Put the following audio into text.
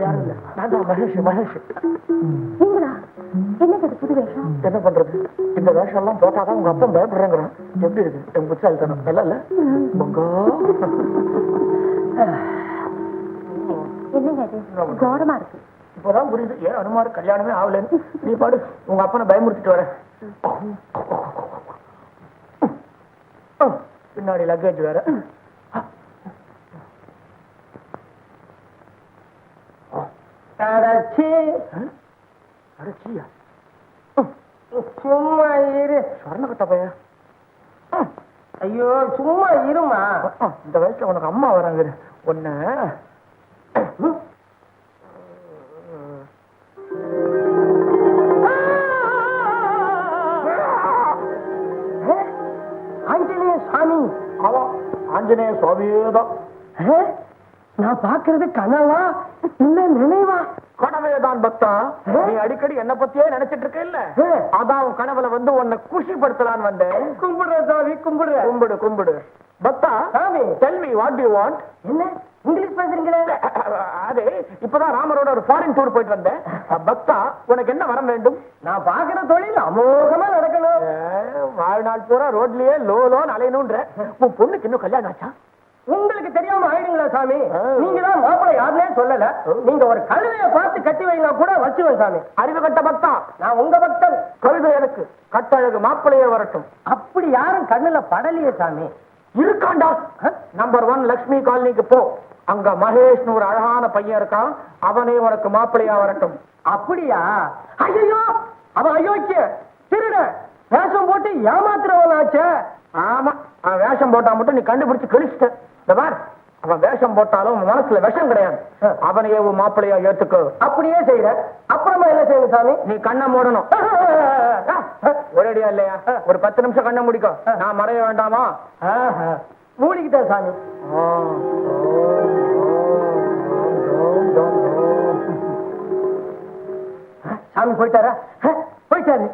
யாரும் இல்ல, நான் தான் மகேஷ். நீங்களா? என்னங்க இது புது வேஷம்? என்ன பண்றது, இந்த வேஷம் எல்லாம் போட்டாதான் உங்க அப்பா பயப்படுறாங்கிறான். எப்படி இருக்கு என் புத்தால் தனம்? நல்லா இல்ல பொங்கோ? என்னங்க இது கோரமா இருக்கு? இப்பதான் புரியுது ஏன் அனுமாரு கல்யாணமே ஆகலன்னு. நீ பாடு, உங்க அப்பனை பயமுறுத்திட்டு வர. பின்னாடி லக்கேஜ் வேற. அடச்சியா சும்மா இரு. சொர்ண கட்ட பைய. ஐயோ சும்மா இருமா. இந்த வயசுல உனக்கு அம்மா வராங்க ஒன்னு. ஆஞ்சநேய சுவாமி. அவன் ஆஞ்சநேய சுவாமியேதான். நான் பாக்குறது கனவா இல்ல நினைவா? கனவேதான் பக்தா. நீ அடிக்கடி என்ன பத்தியே நினைச்சிட்டு இருக்க இல்ல, அதான் கனவுல வந்து உன்னை குஷிப்படுத்தலான்னு வந்தேன். கும்பிடுற சாமி கும்பிடுற. கும்பிடு கும்பிடு பக்தா. சாமி tell me what do you want? என்ன இங்கிலீஷ் பேசுறீங்களே? அது இப்பதான் ராமரோட ஒரு ஃபாரின் டூர் போயிட்டு வந்தேன். பக்தா உனக்கு என்ன வரம் வேண்டும்? நான் பாக்குற தொழில் அமோகமா நடக்கணும். வாழ்நாள் பூரா ரோட்லயே லோன்னு அலையணும்ன்ற. உன் பொண்ணுக்கு இன்னும் கல்யாணம் ஆச்சா? உங்களுக்கு தெரியாம ஆயிடுங்களா சாமி? நீங்க தான் மாப்பிள்ளை யாருன்னே சொல்லல. நீங்க ஒரு கழுதைய பார்த்து கட்டி வைனா கூட வச்சுவேன் சாமி. அறிவு கட்ட பக்தா, நான் உங்க பக்தன். கழுதை எனக்கு, கட்டழகு மாப்பிள்ளையே வரட்டும். அப்படி யாரும் கண்ணுல படலையே சாமி. இருக்காண்டா. நம்பர் 1 லட்சுமி காலனிக்கு போ. அங்க மகேஷ்னு ஒரு அழகான பையன் இருக்கான். அவனே உனக்கு மாப்பிள்ளையா வரட்டும். அப்படியா? ஐயோ அவன் அயோக்கிய திருட வேஷம் போட்டு ஏமாத்துறவனாச்சே. ஆமா, அவன் வேஷம் போட்டா மட்டும் நீ கண்டுபிடிச்சு கழிச்சிட்ட. இந்த பார், அவன் வேஷம் போட்டாலும் உன் மனசுல விஷம் கிடையாது. அவனையே உன் மாப்பிள்ளையா ஏத்துக்கோ. அப்படியே செய்யற. அப்புறமா என்ன செய்யணும் சாமி? நீ கண்ணை மூடணும். ஒரேடியா இல்லையா? ஒரு 10 நிமிஷம் கண்ணை முடிக்கும். நான் மறைய வேண்டாமா? மூடிக்கிட்டேன் சாமி. சாமி போயிட்டாரா? போயிட்டாரு.